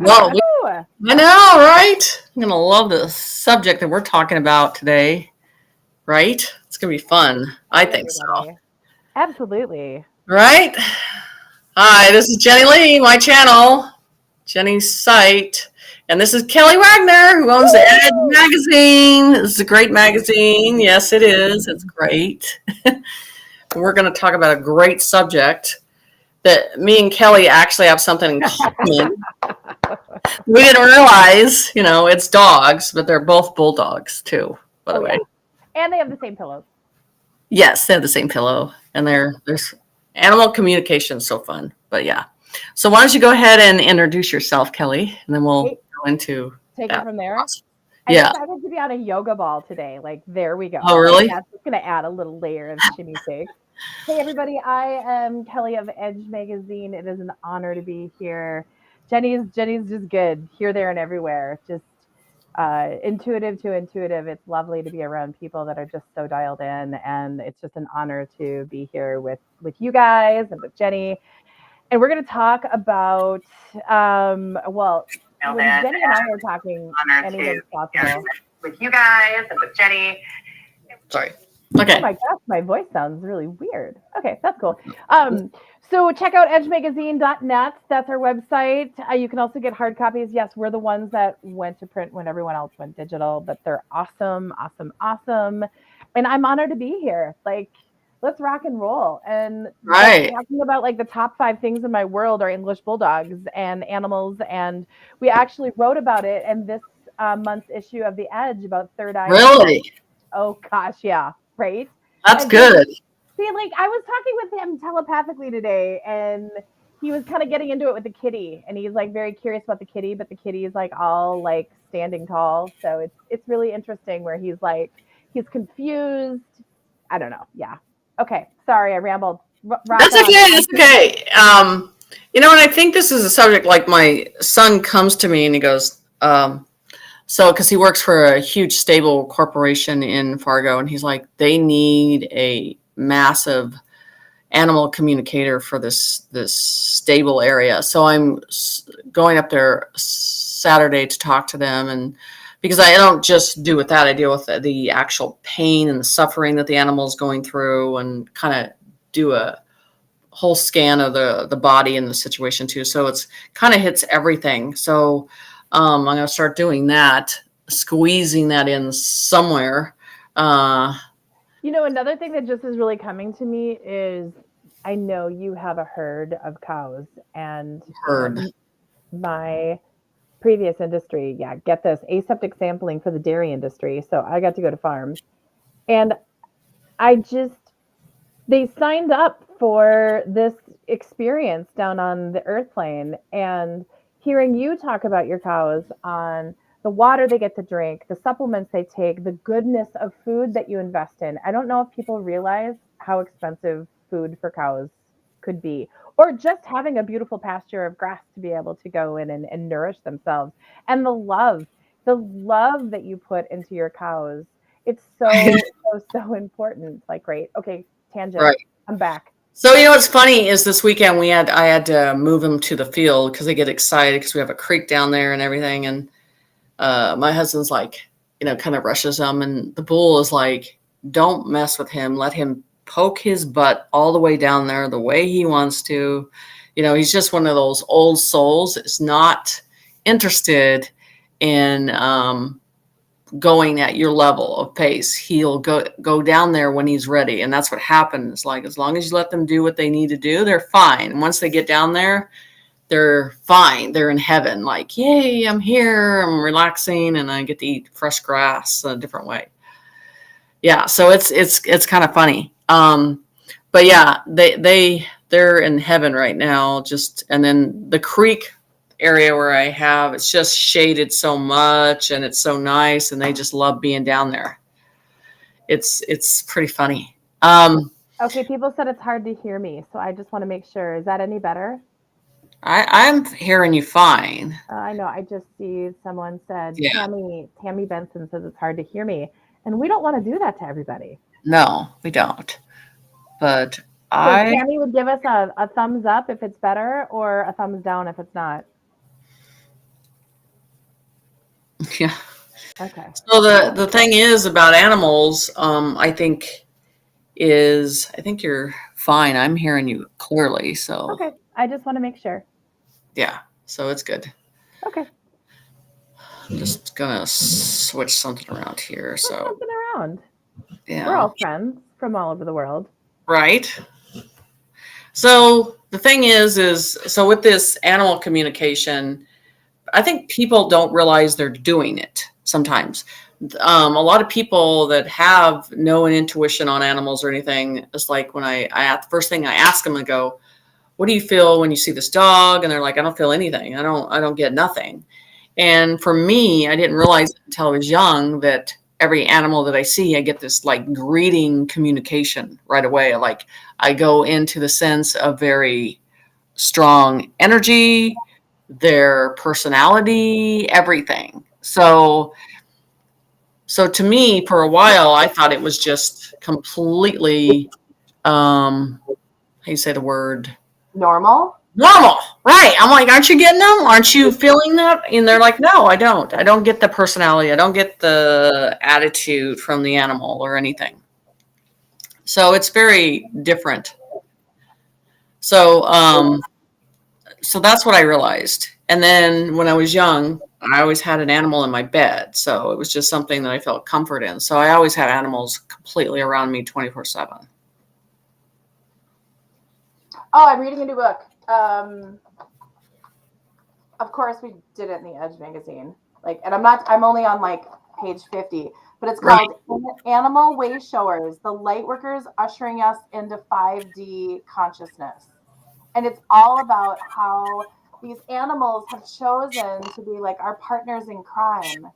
Well, I know, right? I'm gonna love the subject that we're talking about today, right? It's gonna be fun. I Hi, think so. everybody. Absolutely. Right? Hi, this is Jenny Lee, my channel, Jenny's site, and this is Kelley Wagner, who owns the Edge Woo! magazine. This is a great magazine. Yes, it is. It's great. We're gonna talk about a great subject that me and Kelley actually have something in common. We didn't realize, it's dogs, but they're both bulldogs too, by Oh, the way. yeah. And they have the same pillows. Yes, they have the same pillow, and there's animal communication is so fun. But yeah, so why don't you go ahead and introduce yourself, Kelley, and then we'll Hey, go into take it that. from there. I'm Yeah. excited to be on a yoga ball today. Like, there we go. Oh, Like, really? that's just going to add a little layer of shimmy shake. Hey, everybody. I am Kelley of Edge Magazine. It is an honor to be here. Jenny's just good here, there, and everywhere. Just intuitive to intuitive. It's lovely to be around people that are just so dialed in, and it's just an honor to be here with you guys and with Jenny. And we're going to talk about well, when Jenny and I are talking, anything's possible. With you guys and with Jenny. Sorry. Oh Okay. my gosh, my voice sounds really weird. Okay, that's cool. So check out edgemagazine.net. That's our website. You can also get hard copies. Yes, we're the ones that went to print when everyone else went digital, but they're awesome, awesome, awesome. And I'm honored to be here. Like, let's rock and roll. And like Right. talking about like the top 5 things in my world are English bulldogs and animals. And we actually wrote about it in this month's issue of The Edge about third eye animals. Really? Oh gosh, yeah, right. That's And so, good. see, like I was talking with him telepathically today, and he was kind of getting into it with the kitty, and he's like very curious about the kitty, but the kitty is like all like standing tall, so it's really interesting where he's like he's confused. I don't know. Yeah. Okay. Sorry, I rambled. Rock That's on. okay. That's okay. And I think this is a subject like my son comes to me and he goes, so, because he works for a huge stable corporation in Fargo, and he's like, they need a massive animal communicator for this stable area. So I'm going up there Saturday to talk to them, and because I don't just do with that, I deal with the actual pain and the suffering that the animal is going through, and kind of do a whole scan of the body and the situation too. So it's kind of hits everything. So I'm going to start doing that, squeezing that in somewhere. Uh, Another thing that just is really coming to me is I know you have a herd of cows, and Heard. my previous industry, yeah, get this, aseptic sampling for the dairy industry. So I got to go to farms, and I just they signed up for this experience down on the earth plane, and hearing you talk about your cows on the water they get to drink, the supplements they take, the goodness of food that you invest in. I don't know if people realize how expensive food for cows could be, or just having a beautiful pasture of grass to be able to go in and nourish themselves. And the love that you put into your cows, it's so, so, so important. Like, great. Okay, tangent. Right. I'm back. So what's funny is this weekend I had to move them to the field because they get excited because we have a creek down there and everything, and my husband's like, kind of rushes them, and the bull is like, don't mess with him, let him poke his butt all the way down there the way he wants to. He's just one of those old souls that's not interested in going at your level of pace. He'll go down there when he's ready, and that's what happens. Like, as long as you let them do what they need to do, they're fine. And once they get down there, they're fine. They're in heaven. Like, yay, I'm here, I'm relaxing, and I get to eat fresh grass a different way. Yeah, so it's kind of funny. But yeah, they're in heaven right now. Just, and then the creek area where I have, it's just shaded so much, and it's so nice, and they just love being down there. It's pretty funny. Okay, people said it's hard to hear me, so I just want to make sure. Is that any better? I'm hearing you fine. I know. I just see someone said Yeah. Tammy Benson says it's hard to hear me, and we don't want to do that to everybody. No, we don't. But So I Tammy would give us a thumbs up if it's better, or a thumbs down if it's not. Yeah. Okay. So the thing is about animals, I think you're fine. I'm hearing you clearly. So Okay. I just want to make sure. yeah, so it's good. Okay. I'm just gonna switch something around here. Flip So something around. We're yeah, all friends from all over the world. right. So the thing is so with this animal communication, I think people don't realize they're doing it sometimes. A lot of people that have no intuition on animals or anything, it's like when I the first thing I ask them, I go, "What do you feel when you see this dog?" And they're like, "I don't feel anything. I don't get nothing." And for me, I didn't realize until I was young that every animal that I see, I get this like greeting communication right away. Like I go into the sense of very strong energy, their personality, everything. So to me, for a while, I thought it was just completely, how do you say the word? Normal? Normal, right? I'm like, aren't you getting them? Aren't you feeling that? And they're like, no, I don't. I don't get the personality. I don't get the attitude from the animal or anything. So it's very different. So, so that's what I realized. And then when I was young, I always had an animal in my bed. So it was just something that I felt comfort in. So I always had animals completely around me 24/7. Oh, I'm reading a new book. Of course, we did it in the Edge magazine. Like, and I'm only on like page 50, but it's Right. called Animal Way Showers: The Light Workers Ushering Us into 5D Consciousness. And it's all about how these animals have chosen to be like our partners in crime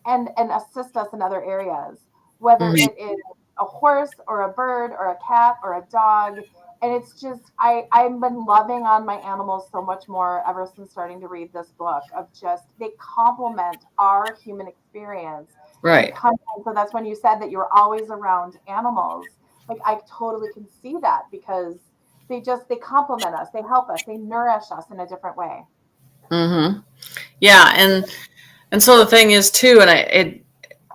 and assist us in other areas, whether Mhm. it is a horse or a bird or a cat or a dog. And it's just I've been loving on my animals so much more ever since starting to read this book, of just they complement our human experience. They Right. come, so that's when you said that you're always around animals. Like, I totally can see that, because they complement us, they help us, they nourish us in a different way. Mm-hmm. Yeah. And so the thing is too, and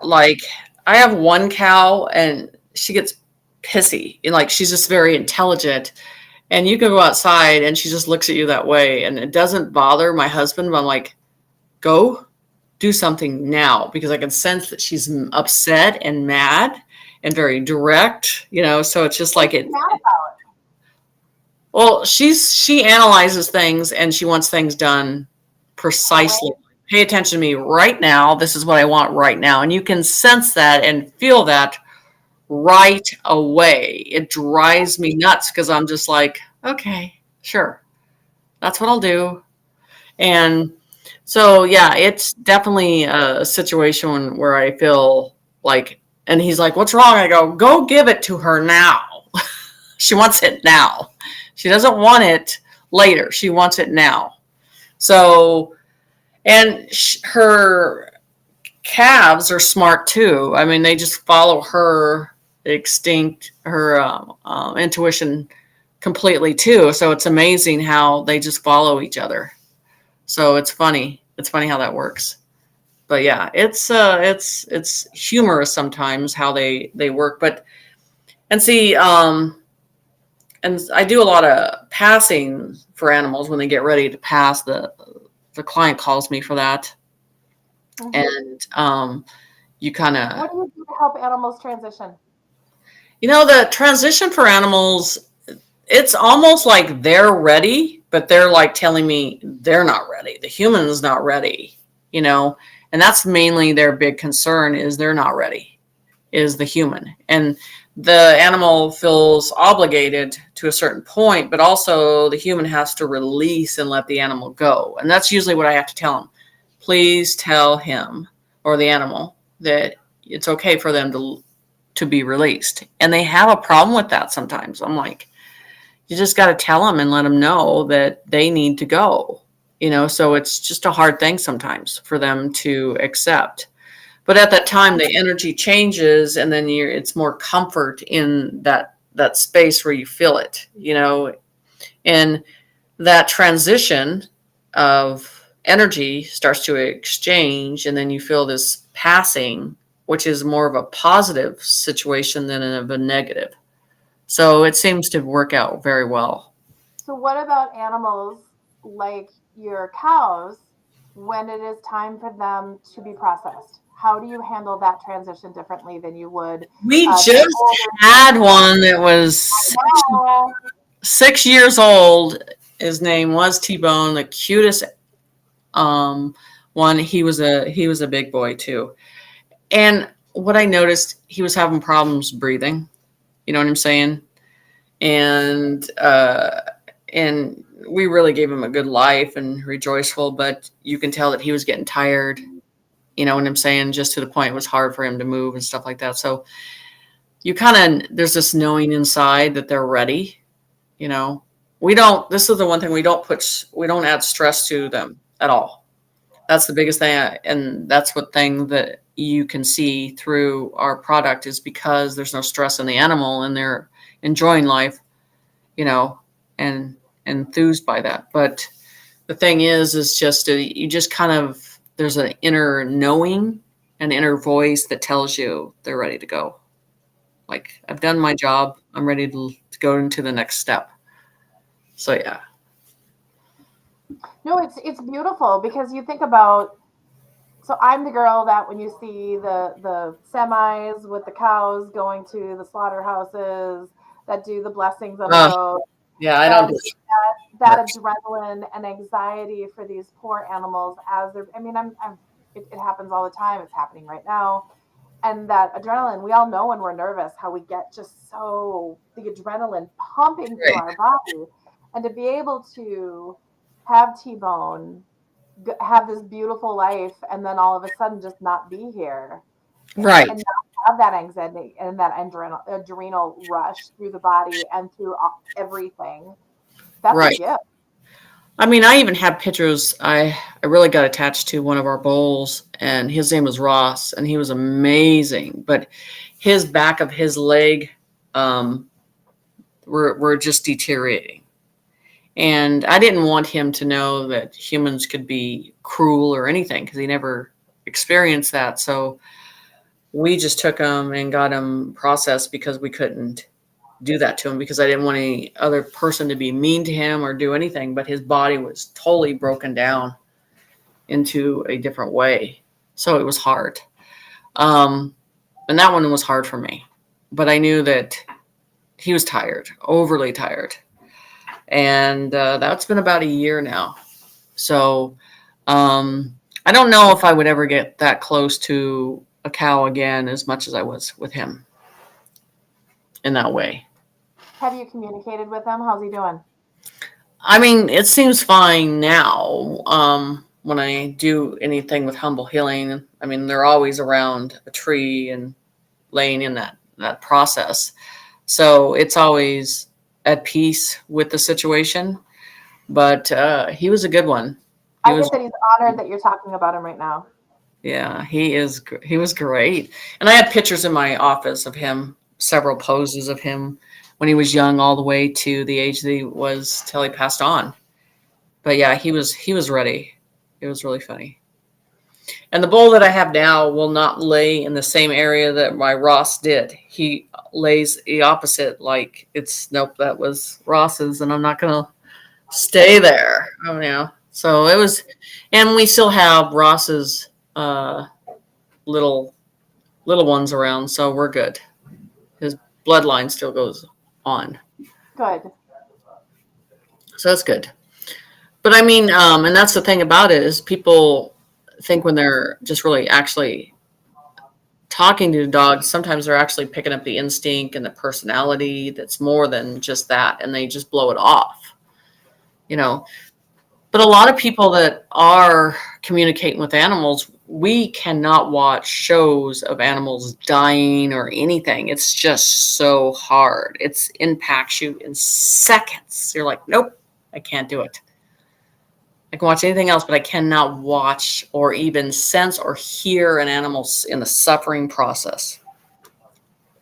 like, I have one cow and she gets pissy and like, she's just very intelligent. And you can go outside and she just looks at you that way. And it doesn't bother my husband, but I'm like, go do something now, because I can sense that she's upset and mad and very direct, so it's just like What's it. mad about? Well, she analyzes things and she wants things done precisely. Pay attention to me right now. This is what I want right now. And you can sense that and feel that right away. It drives me nuts because I'm just like, okay, sure. That's what I'll do. And so, yeah, it's definitely a situation where I feel like, and he's like, what's wrong? I go give it to her now. She wants it now. She doesn't want it later. She wants it now. So, and her calves are smart too. I mean, they just follow her intuition completely too. So it's amazing how they just follow each other. So it's funny. It's funny how that works. But yeah, it's humorous sometimes how they work. But and see, and I do a lot of passing for animals when they get ready to pass. The client calls me for that, Mm-hmm. and you kind of, What do you do to help animals transition? the transition for animals. It's almost like they're ready, but they're like telling me they're not ready. The human's not ready, and that's mainly their big concern, is they're not ready, is the human. And the animal feels obligated to a certain point, but also the human has to release and let the animal go. And that's usually what I have to tell them. Please tell him or the animal that it's okay for them to be released. And they have a problem with that sometimes. I'm like, you just got to tell them and let them know that they need to go, so it's just a hard thing sometimes for them to accept. But at that time, the energy changes, and then it's more comfort in that space where you feel it, and that transition of energy starts to exchange, and then you feel this passing, which is more of a positive situation than of a negative. So it seems to work out very well. So what about animals like your cows when it is time for them to be processed? How do you handle that transition differently than you would We the just older had one that was cow? 6 years old. His name was T-Bone, the cutest one. He was a big boy too. And what I noticed, he was having problems breathing. You know what I'm saying? And we really gave him a good life and rejoiceful, but you can tell that he was getting tired. You know what I'm saying? Just to the point it was hard for him to move and stuff like that. So you kind of, there's this knowing inside that they're ready. You know, we don't, this is the one thing we don't add stress to them at all. That's the biggest thing. And that's what thing that you can see through our product is because there's no stress in the animal and they're enjoying life, you know, and enthused by that. But the thing is just you just kind of, there's an inner knowing, an inner voice that tells you they're ready to go. Like, I've done my job. I'm ready to go into the next step. So yeah. No, it's beautiful because you think about, so I'm the girl that when you see the semis with the cows going to the slaughterhouses that do the blessings on the road, Yeah, I don't and do that adrenaline and anxiety for these poor animals as they're, I mean, it happens all the time. It's happening right now. And that adrenaline, we all know when we're nervous how we get just so the adrenaline pumping through Right. our body. And to be able to have T-Bone have this beautiful life and then all of a sudden just not be here Right. and not have that anxiety and that adrenal rush through the body and through everything. That's a Right. gift. I mean, I even have pictures. I really got attached to one of our bulls, and his name was Ross, and he was amazing. But his back of his leg um, were just deteriorating. And I didn't want him to know that humans could be cruel or anything because he never experienced that. So we just took him and got him processed because we couldn't do that to him because I didn't want any other person to be mean to him or do anything. But his body was totally broken down into a different way. So it was hard. And that one was hard for me. But I knew that he was tired, overly tired. And that's been about a year now. So I don't know if I would ever get that close to a cow again as much as I was with him in that way. Have you communicated with him? How's he doing? I mean, it seems fine now. When I do anything with Humble Healing, I mean, they're always around a tree and laying in that process. So it's always at peace with the situation. But he was a good one. He I was, get that he's honored that you're talking about him right now. yeah, he was great. And I have pictures in my office of him, several poses of him when he was young, all the way to the age that he was till he passed on. But yeah, he was ready. It was really funny. And the bull that I have now will not lay in the same area that my Ross did. He lays the opposite, like it's nope, that was Ross's, and I'm not gonna stay there. Oh yeah. So it was, and we still have Ross's little ones around, so we're good. His bloodline still goes on, Good. so that's good. But I mean, and that's the thing about it is people think when they're just really actually talking to dogs, sometimes they're actually picking up the instinct and the personality that's more than just that, and they just blow it off, you know. But a lot of people that are communicating with animals, we cannot watch shows of animals dying or anything. It's just so hard. It impacts you in seconds. You're like, nope, I can't do it. I can watch anything else, but I cannot watch or even sense or hear an animal in the suffering process.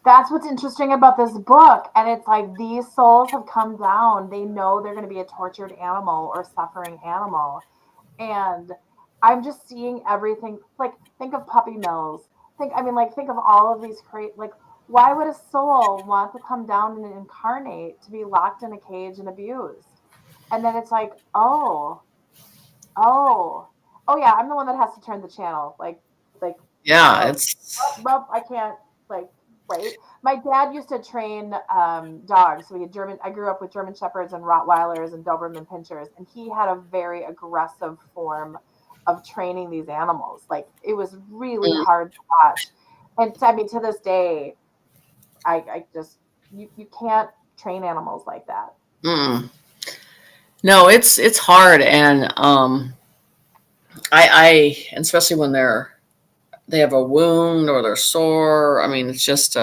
That's what's interesting about this book. And it's like these souls have come down. They know they're going to be a tortured animal or suffering animal. And I'm just seeing everything. Like, think of puppy mills. Think of all of these like, why would a soul want to come down and incarnate to be locked in a cage and abused? And then it's like, oh, oh yeah, I'm the one that has to turn the channel. Like, Yeah, oh, it's I can't, like, right. My dad used to train dogs. So we had I grew up with German Shepherds and Rottweilers and Doberman Pinschers, and he had a very aggressive form of training these animals. Like, it was really mm, hard to watch. And I mean, to this day, I just, you can't train animals like that. mm. No, it's hard, and I especially when they have a wound or they're sore. I mean, it's just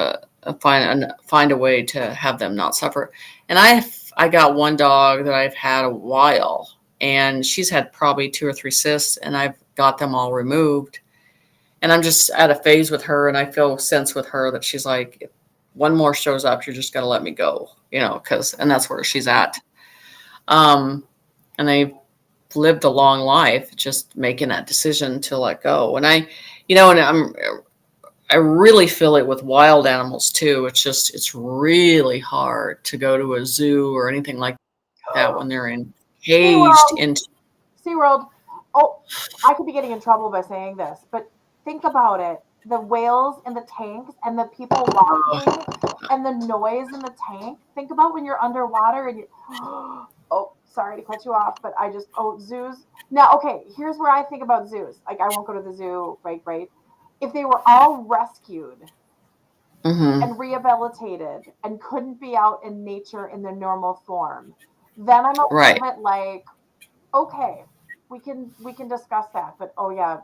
find a way to have them not suffer. And I got one dog that I've had a while, and she's had probably 2 or 3 cysts, and I've got them all removed. And I'm just at a phase with her, and I feel sense with her that she's like, if one more shows up, you're just gonna let me go, and that's where she's at. Um, and they've lived a long life, just making that decision to let go. And I really feel it with wild animals too. It's really hard to go to a zoo or anything like that when they're encaged SeaWorld, into. SeaWorld. Oh, I could be getting in trouble by saying this, but think about it. The whales in the tanks and the people walking and the noise in the tank. Think about when you're underwater and you, oh, sorry to cut you off, but zoos. Now, okay, here's where I think about zoos. Like, I won't go to the zoo, right? If they were all rescued Hmm. and rehabilitated and couldn't be out in nature in their normal form, then I'm a little Right, bit like, okay, we can discuss that. But oh yeah,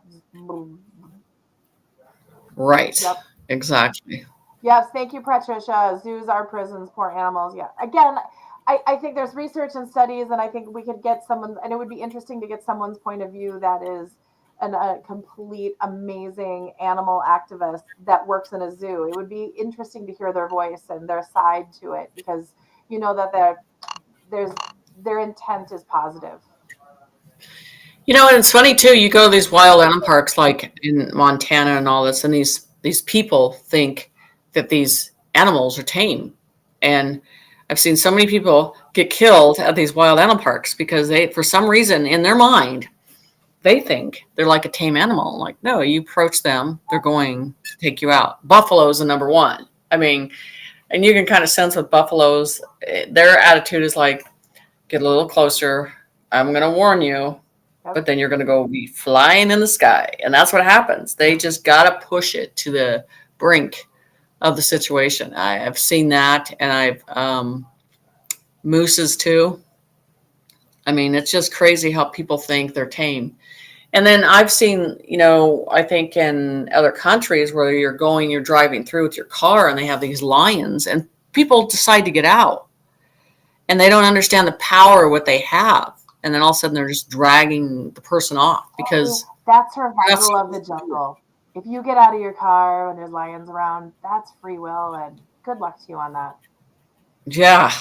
right, yep. exactly. Yes, thank you, Patricia. Zoos are prisons, poor animals. Yeah. Again, I think there's research and studies, and I think we could get someone, and it would be interesting to get someone's point of view that is a complete amazing animal activist that works in a zoo. It would be interesting to hear their voice and their side to it, because you know that there's their intent is positive. And it's funny too. You go to these wild animal parks like in Montana and all this, and these people think that these animals are tame. And I've seen so many people get killed at these wild animal parks because they, for some reason, in their mind, they think they're like a tame animal. Like, no, you approach them, they're going to take you out. Buffalo's the number one. I mean, and you can kind of sense with buffaloes, their attitude is like, get a little closer. I'm going to warn you, Yep. but then you're going to go be flying in the sky. And that's what happens. They just got to push it to the brink of the situation. I've seen that, and mooses too. I mean, it's just crazy how people think they're tame. And then I've seen, I think in other countries where you're driving through with your car and they have these lions and people decide to get out and they don't understand the power of what they have. And then all of a sudden they're just dragging the person off because That's that's, survival of the jungle. If you get out of your car when there's lions around, that's free will, and good luck to you on that. yeah,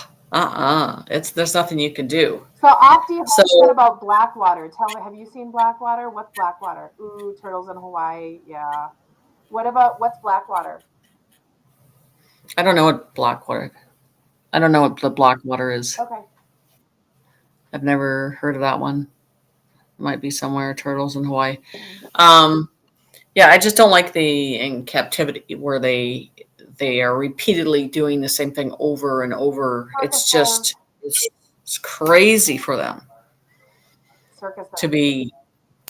there's nothing you can do. So off you So said about Blackwater. Tell me, have you seen Blackwater? What's Blackwater? Ooh, turtles in Hawaii. Yeah. What's Blackwater? I don't know what Blackwater, I don't know what the Blackwater is. Okay. I've never heard of that one. It might be somewhere, turtles in Hawaii. Um, Yeah, I just don't like the in captivity where they are repeatedly doing the same thing over and over. Circuses. It's crazy for them to Circuses. be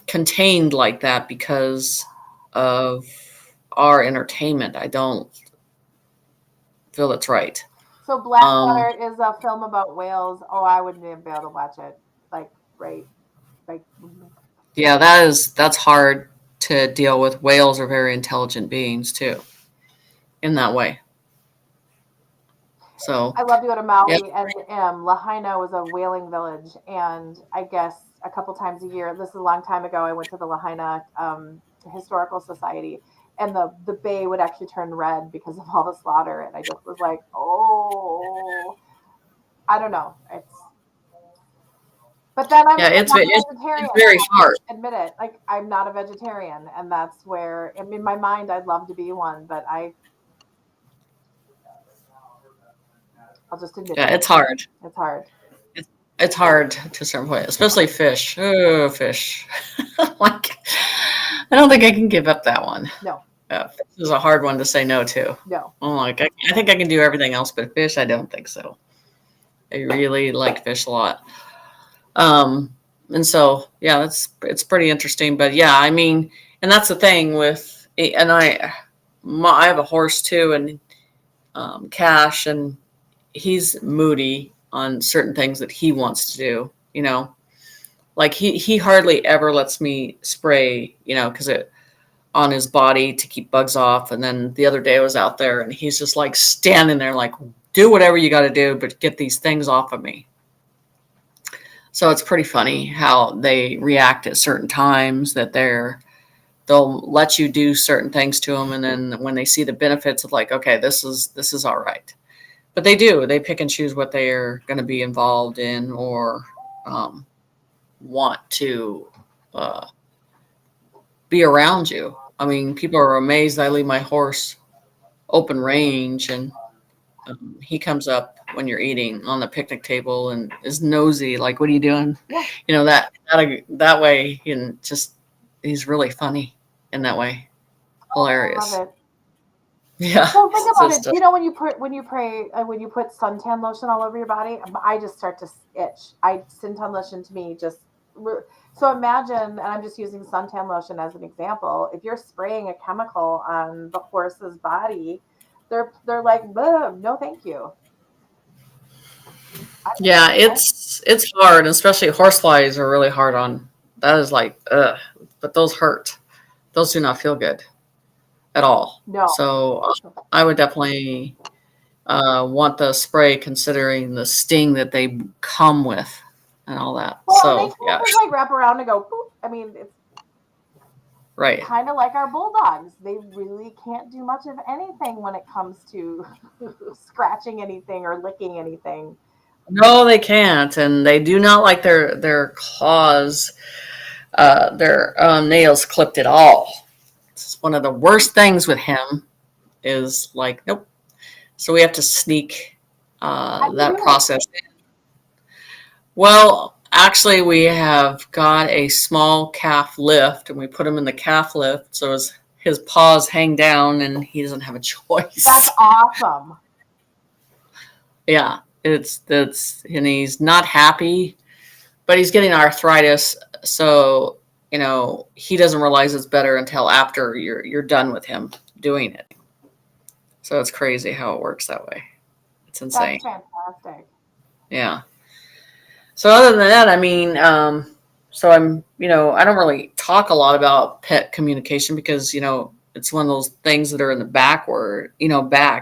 contained like that because of our entertainment. I don't feel it's right. So Um, Blackwater is a film about whales. Oh, I wouldn't even be able to watch it. Like, right. Like, yeah, that's hard to deal with. Whales are very intelligent beings too, in that way. So I love to go to yeah, Maui, and Lahaina was a whaling village, and I guess a couple times a year. This is a long time ago. I went to the Lahaina Historical Society, and the bay would actually turn red because of all the slaughter, and I just was like, oh, I don't know. It's But then I'm Yeah, not a it's vegetarian. very hard. Admit it. Like I'm not a vegetarian, and that's where in my mind I'd love to be one, but I'll just admit Yeah, it. it's hard. It's hard. It's hard to a certain point, especially fish. Oh, fish. Like, I don't think I can give up that one. No, Fish is a hard one to say no to. no. I'm like, I think I can do everything else, but fish, I don't think so. I really like fish a lot. And so, yeah, it's pretty interesting. But yeah, I mean, and that's the thing with, and I have a horse too, and Cash, and he's moody on certain things that he wants to do, you know, like he hardly ever lets me spray, you know, because it on his body to keep bugs off. And then the other day I was out there and he's just like standing there like, do whatever you got to do, but get these things off of me. So it's pretty funny how they react at certain times, that they'll let you do certain things to them, and then when they see the benefits of like, okay, this is all right. But they pick and choose what they are going to be involved in, or want to be around you. I mean, people are amazed. I leave my horse open range, and he comes up when you're eating on the picnic table and is nosy, like, what are you doing? Yeah. You know, that way, and just, he's really funny in that way. Hilarious. I love it. Yeah. So think about Just, it. You know, when you put suntan lotion all over your body, I just start to itch. Suntan lotion to me just. So imagine, and I'm just using suntan lotion as an example. If you're spraying a chemical on the horse's body, they're like, no, thank you. yeah, it's hard, especially horseflies are really hard on. That is like, but those hurt. Those do not feel good at all. No. So I would definitely want the spray, considering the sting that they come with and all that. Well, so they can't yeah, just like wrap around and go, boop. I mean, it's right. kind of like our bulldogs. They really can't do much of anything when it comes to scratching anything or licking anything. No, they can't, and they do not like their claws, their nails clipped at all. It's one of the worst things with him is like, nope. So we have to sneak that process in. Well, actually, we have got a small calf lift, and we put him in the calf lift, so his paws hang down, and he doesn't have a choice. That's awesome. Yeah, and he's not happy, but he's getting arthritis, so you know he doesn't realize it's better until after you're done with him doing it. So it's crazy how it works that way. It's insane. That's fantastic. Yeah. So other than that, I mean, so I'm, you know, I don't really talk a lot about pet communication because, you know, it's one of those things that are in the back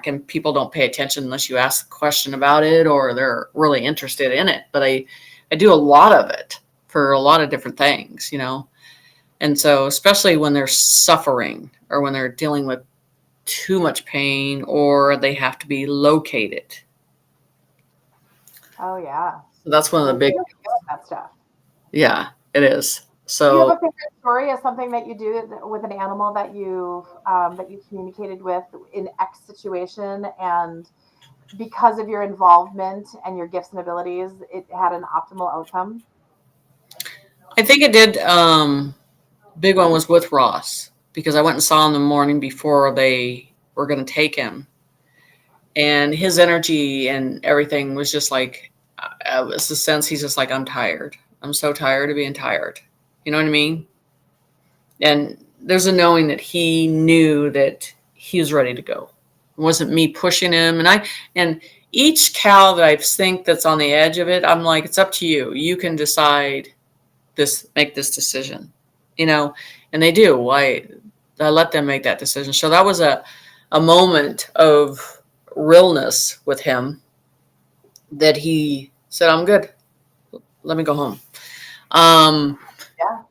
and people don't pay attention unless you ask a question about it or they're really interested in it. But I do a lot of it for a lot of different things, you know. And so especially when they're suffering or when they're dealing with too much pain or they have to be located. Oh yeah. So that's one of the big that stuff. Yeah, it is. So do you have a favorite story of something that you do with an animal that you communicated with in X situation, and because of your involvement and your gifts and abilities, it had an optimal outcome? I think it did. Big one was with Ross because I went and saw him the morning before they were going to take him, and his energy and everything was just like, it was the sense he's just like, I'm tired. I'm so tired of being tired. You know what I mean? And there's a knowing that he knew that he was ready to go. It wasn't me pushing him. And each cow that I think that's on the edge of it, I'm like, it's up to you. You can decide make this decision, you know, and they do. I let them make that decision. So that was a moment of realness with him that he said, I'm good. Let me go home. Yeah.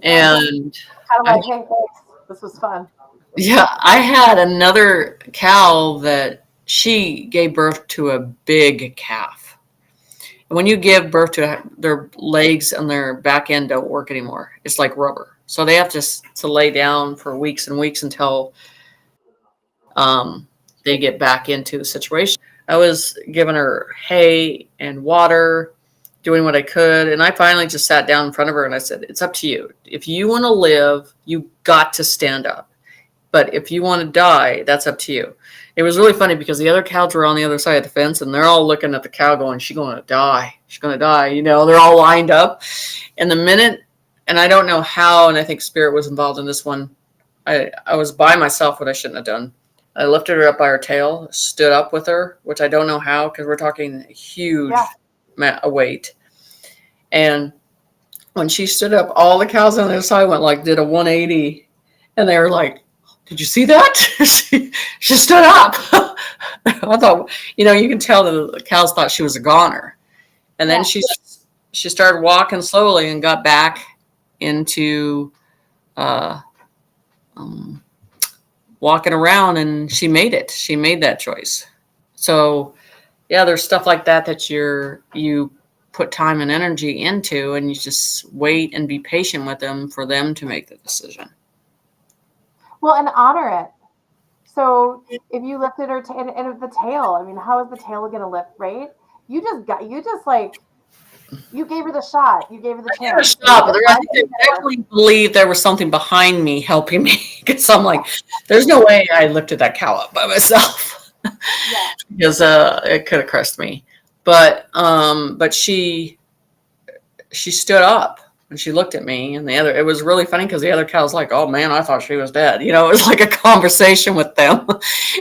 And kind of like, hey, thanks. This was fun. Yeah, I had another cow that she gave birth to a big calf. when you give birth to their legs and their back end don't work anymore. It's like rubber. So they have to lay down for weeks and weeks until they get back into the situation. I was giving her hay and water, doing what I could. And I finally just sat down in front of her and I said, it's up to you. If you want to live, you got to stand up. But if you want to die, that's up to you. It was really funny because the other cows were on the other side of the fence and they're all looking at the cow going, she's going to die. She's going to die. You know, they're all lined up. And the minute, and I don't know how, and I think Spirit was involved in this one. I was by myself, what I shouldn't have done. I lifted her up by her tail, stood up with her, which I don't know how because we're talking a huge weight. And when she stood up, all the cows on the other side did a 180. And they were like, did you see that? she stood up. I thought, you can tell that the cows thought she was a goner. And then she started walking slowly and got back into walking around, and she made it. She made that choice. So, yeah, there's stuff like that you put time and energy into, and you just wait and be patient with them for them to make the decision. Well, and honor it. So if you lifted her and the tail, I mean, how is the tail going to lift, right? You gave her the shot. You gave her the chance. But I definitely believe there was something behind me helping me because I'm like, there's no way I lifted that cow up by myself because it could have crushed me. But she stood up and she looked at me, and it was really funny because the other cow's like, oh man, I thought she was dead. It was like a conversation with them,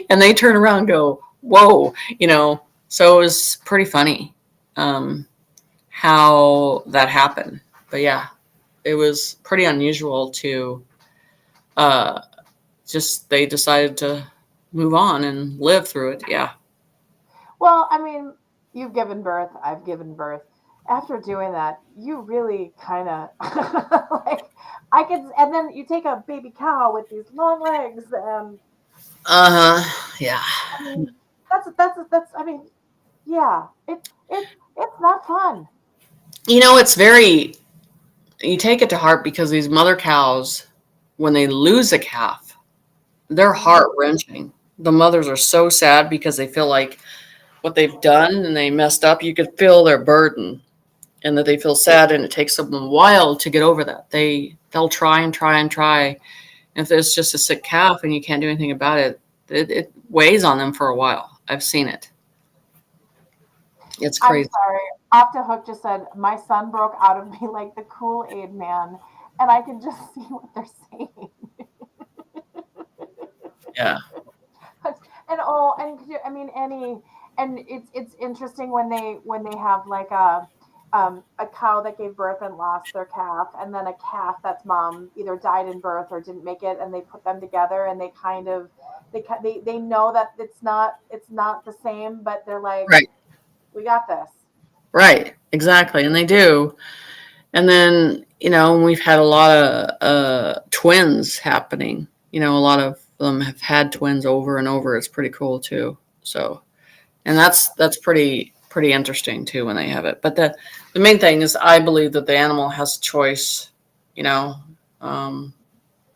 and they turn around and go, whoa, so it was pretty funny. How that happened. But yeah, it was pretty unusual to they decided to move on and live through it. Yeah. Well, I mean, you've given birth, I've given birth. After doing that, you really kind of and then you take a baby cow with these long legs and yeah. I mean, that's I mean, yeah, it's not fun. It's you take it to heart because these mother cows, when they lose a calf, they're heart-wrenching. The mothers are so sad because they feel like what they've done and they messed up. You could feel their burden and that they feel sad, and it takes them a while to get over that. They'll try and try and try. If there's just a sick calf and you can't do anything about it, it weighs on them for a while. I've seen it. It's crazy. I'm sorry. Off the Hook just said, my son broke out of me like the Kool-Aid man, and I can just see what they're saying. Yeah. I mean, and it's interesting when they have like a cow that gave birth and lost their calf, and then a calf that's mom either died in birth or didn't make it, and they put them together, and they kind of they know that it's not the same, but they're like, right. We got this. Right, exactly. And they do. And then, we've had a lot of twins happening. A lot of them have had twins over and over. It's pretty cool too. So, and that's pretty interesting too when they have it. But the main thing is I believe that the animal has a choice, to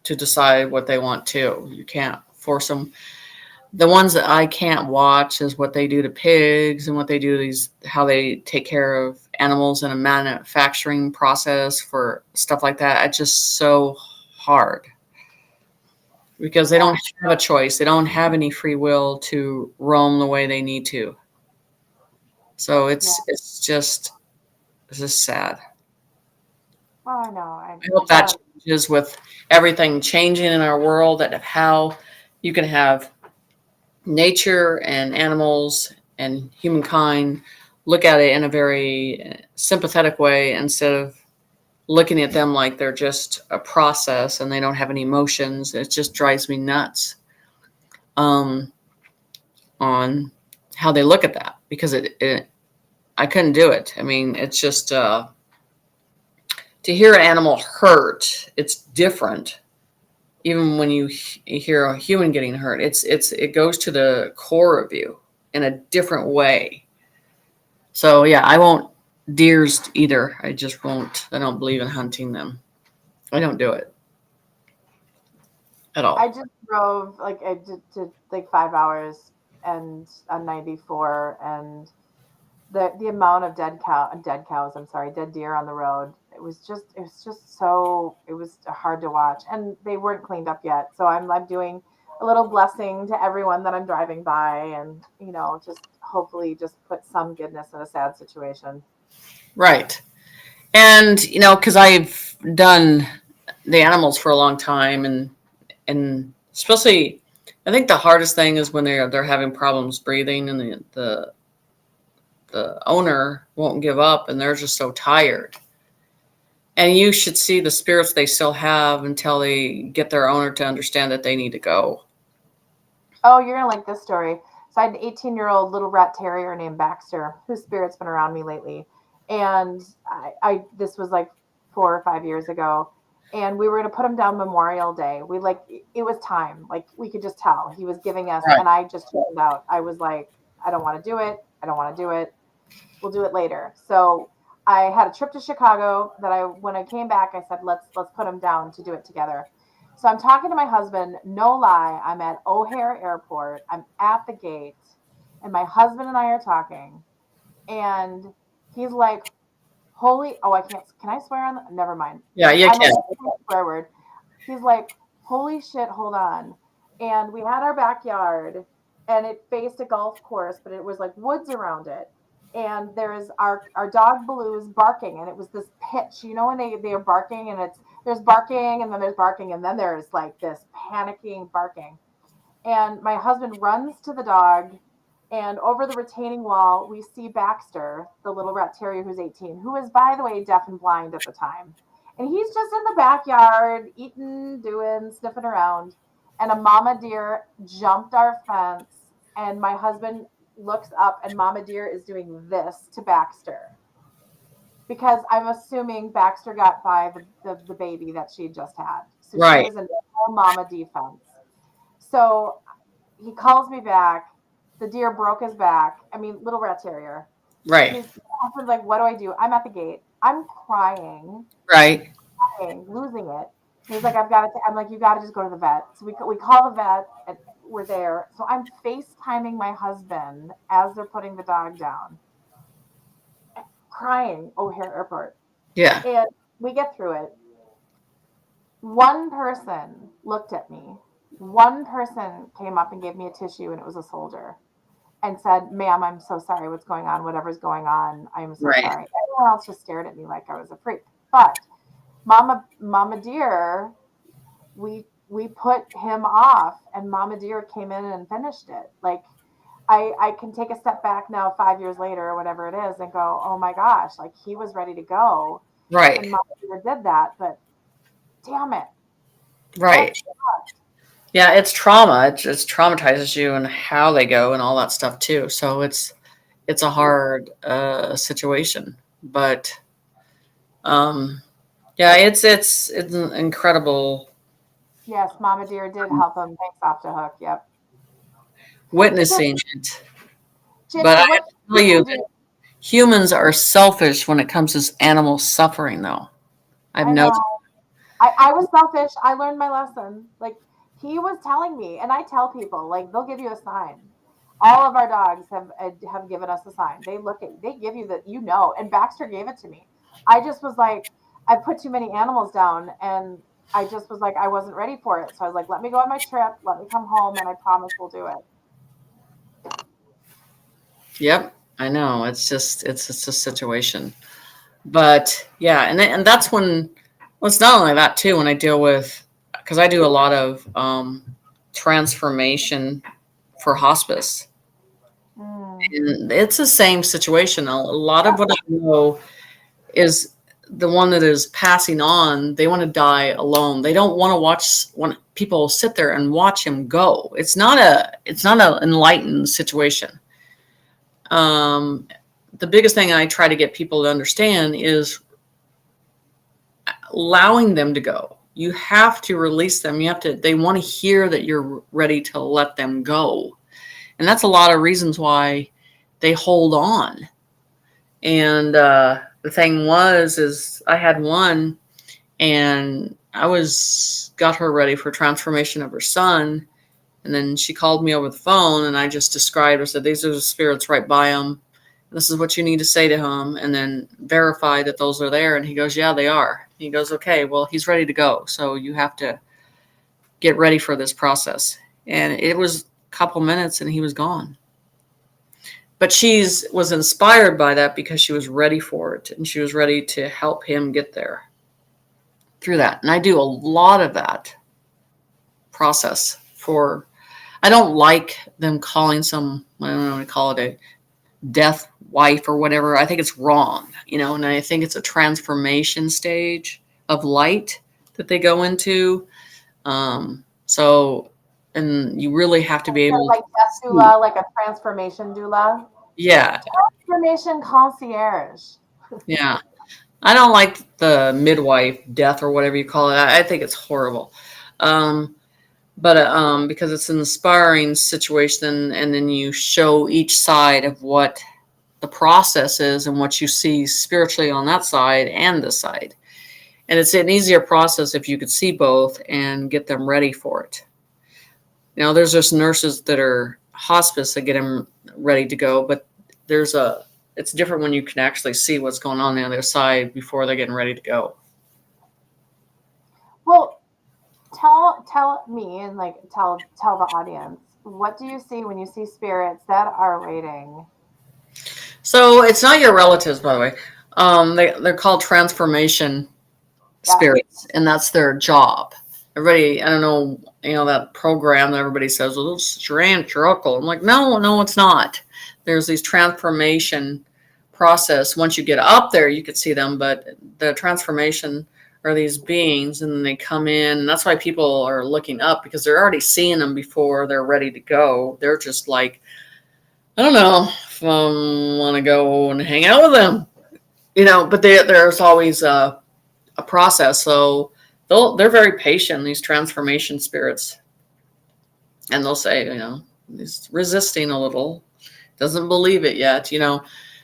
decide what they want to. You can't force them. The ones that I can't watch is what they do to pigs and what they do how they take care of animals in a manufacturing process for stuff like that. It's just so hard because they don't have a choice. They don't have any free will to roam the way they need to. So it's just sad. Well, I know. I hope that changes with everything changing in our world, that how you can have nature and animals and humankind look at it in a very sympathetic way instead of looking at them like they're just a process and they don't have any emotions. It just drives me nuts on how they look at that, because I couldn't do it. I mean, it's just to hear an animal hurt, it's different. Even when you hear a human getting hurt, it goes to the core of you in a different way. So yeah, I won't deers either. I just won't. I don't believe in hunting them. I don't do it at I all. just drove like I did like 5 hours and on 94, and the amount of dead cows, I'm sorry, dead deer on the road. It was just so it was hard to watch, and they weren't cleaned up yet. So I'm doing a little blessing to everyone that I'm driving by, and just hopefully just put some goodness in a sad situation. Right. And because I've done the animals for a long time, and especially, I think the hardest thing is when they're having problems breathing, and the owner won't give up, and they're just so tired. And you should see the spirits they still have until they get their owner to understand that they need to go. Oh, you're gonna like this story. So I had an 18-year-old little rat terrier named Baxter, whose spirit's been around me lately. And I this was like 4 or 5 years ago, and we were gonna put him down Memorial Day. It was time. Like we could just tell he was giving us, Right. and I just tuned out. I was like, I don't want to do it. I don't want to do it. We'll do it later. So I had a trip to Chicago that when I came back, I said, let's put him down to do it together. So I'm talking to my husband, no lie. I'm at O'Hare Airport. I'm at the gate, and my husband and I are talking, and he's like, holy, oh, I can't, can I swear on that? Never mind. Yeah, you I'm can. a swear word. He's like, holy shit, hold on. And we had our backyard, and it faced a golf course, but it was like woods around it. And there's our dog Blue's barking, and it was this pitch, when they are barking, and there's barking, and then there's barking, and then there's like this panicking barking. And my husband runs to the dog, and over the retaining wall, we see Baxter, the little rat terrier who's 18, who is, by the way, deaf and blind at the time. And he's just in the backyard, eating, doing, sniffing around. And a mama deer jumped our fence, and my husband looks up, and mama deer is doing this to Baxter. Because I'm assuming Baxter got by the baby that she just had. So she Right. was in full mama defense. So he calls me back. The deer broke his back. I mean, little rat terrier. Right. He's like, what do I do? I'm at the gate. I'm crying, Right. losing it. He's like, I've got to. I'm like, you got to just go to the vet. So we call the vet, and we're there. So I'm FaceTiming my husband as they're putting the dog down, crying. O'Hare Airport, Yeah. and we get through it. One person looked at me. One person came up and gave me a tissue, and it was a soldier, and said, ma'am, I'm so sorry. What's going on? Whatever's going on, I'm so Right. sorry. Everyone else just stared at me like I was a freak. But Mama Deer, we put him off, and Mama Deer came in and finished it. Like I can take a step back now 5 years later or whatever it is and go, oh my gosh, like he was ready to go. Right. And Mama Deer did that, but damn it. Right. Yeah, it's trauma. It just traumatizes you and how they go and all that stuff too. So it's a hard situation, but yeah, it's an incredible Yes, Mama Deer did help him. Thanks off the hook. Yep. witnessing it. Jenny, But I what tell you, do? humans are selfish when it comes to animal suffering, though. I've I noticed. know. I was selfish. I learned my lesson. Like he was telling me, and I tell people, like they'll give you a sign. All of our dogs have given us a sign. They give you that, and Baxter gave it to me. I just was like, I put too many animals down, and I just was like, I wasn't ready for it. So I was like, let me go on my trip, let me come home, and I promise we'll do it. Yep, I know. It's just a situation. But yeah, and that's when. Well, it's not only that too. When I deal with, because I do a lot of transformation for hospice. And it's the same situation. A lot of what I know is the one that is passing on. They want to die alone. They don't want to watch when people sit there and watch him go. It's not an enlightened situation. The biggest thing I try to get people to understand is allowing them to go. You have to release them. They want to hear that you're ready to let them go. And that's a lot of reasons why they hold on. And the thing is I had one, and I got her ready for transformation of her son. And then she called me over the phone, and I just described her, said, these are the spirits right by him. This is what you need to say to him, and then verify that those are there. And he goes, yeah, they are. He goes, okay, well, he's ready to go. So you have to get ready for this process. And it was a couple minutes and he was gone. But she was inspired by that because she was ready for it, and she was ready to help him get there through that. And I do a lot of that process for, I don't like them calling I don't know what to call it, a death wife or whatever. I think it's wrong, and I think it's a transformation stage of light that they go into. And you really have to be able like death doula, like a transformation doula. Yeah. Transformation concierge. Yeah. I don't like the midwife death or whatever you call it. I think it's horrible. But because it's an inspiring situation, and then you show each side of what the process is and what you see spiritually on that side and this side. And it's an easier process if you could see both and get them ready for it. There's just nurses that are hospice that get them ready to go, but it's different when you can actually see what's going on the other side before they're getting ready to go. Well, tell me, and tell the audience, what do you see when you see spirits that are waiting? So it's not your relatives, by the way. They're called transformation spirits, and that's their job. Everybody, I don't know, that program that everybody says, well, it's your aunt, your uncle. I'm like, no, it's not. There's these transformation process. Once you get up there, you could see them, but the transformation are these beings, and they come in, and that's why people are looking up, because they're already seeing them before they're ready to go. They're just like, I don't know if I want to go and hang out with them, but there's always a process. So they're very patient, these transformation spirits. And they'll say, he's resisting a little, doesn't believe it yet,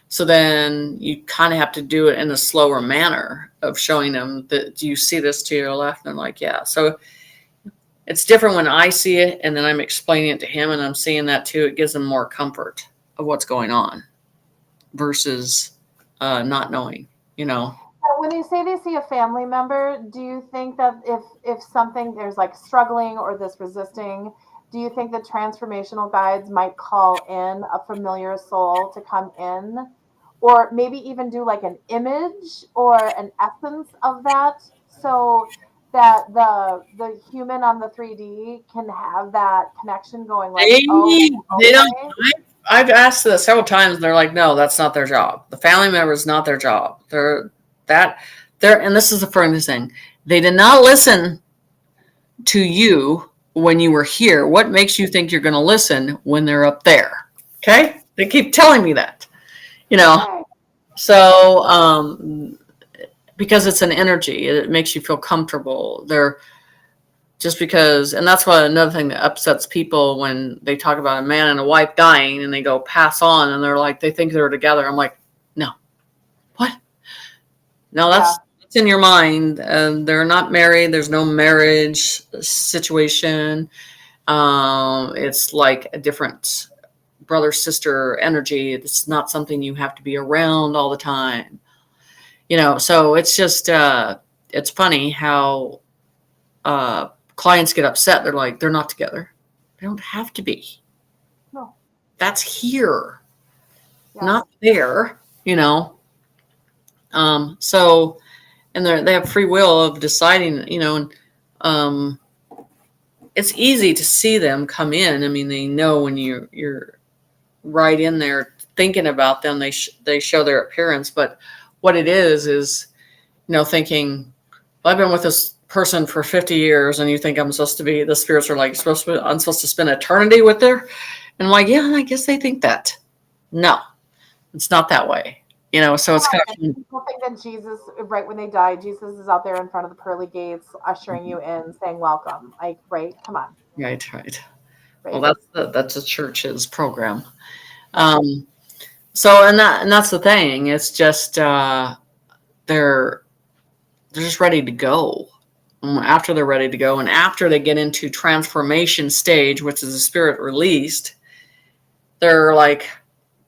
So then you kind of have to do it in a slower manner of showing them that, do you see this to your left? And they're like, yeah. So it's different when I see it and then I'm explaining it to him and I'm seeing that too. It gives them more comfort of what's going on versus not knowing, When you say they see a family member, do you think that if something, there's like struggling or this resisting, do you think the transformational guides might call in a familiar soul to come in, or maybe even do like an image or an essence of that, so that the human on the 3D can have that connection going, like, they don't. I've asked this several times, and they're like, no, that's not their job. The family member is not their job. And this is the furthest thing. They did not listen to you when you were here. What makes you think you're going to listen when they're up there? Okay. They keep telling me that, so, because it's an energy, it makes you feel comfortable. And that's why another thing that upsets people when they talk about a man and a wife dying and they go pass on and they're like, they think they're together. I'm like, no, what? No, that's in your mind. They're not married. There's no marriage situation. It's like a different brother-sister energy. It's not something you have to be around all the time. So it's just, it's funny how clients get upset. They're like, they're not together. They don't have to be. No. That's here, not there, So, and they have free will of deciding, and it's easy to see them come in. I mean, they know when you're right in there thinking about them, they show their appearance. But what it is, thinking, well, I've been with this person for 50 years and you think I'm supposed to be, the spirits are like, I'm supposed to spend eternity with her. And I'm like, yeah, I guess they think that. No, it's not that way. So it's kind of, people think that Jesus, right when they die, Jesus is out there in front of the pearly gates, ushering you in, saying welcome. Like, right? Come on. Right. Well, that's the church's program. So, and that's the thing. It's just, they're just ready to go. After they're ready to go, and after they get into transformation stage, which is the spirit released, they're like,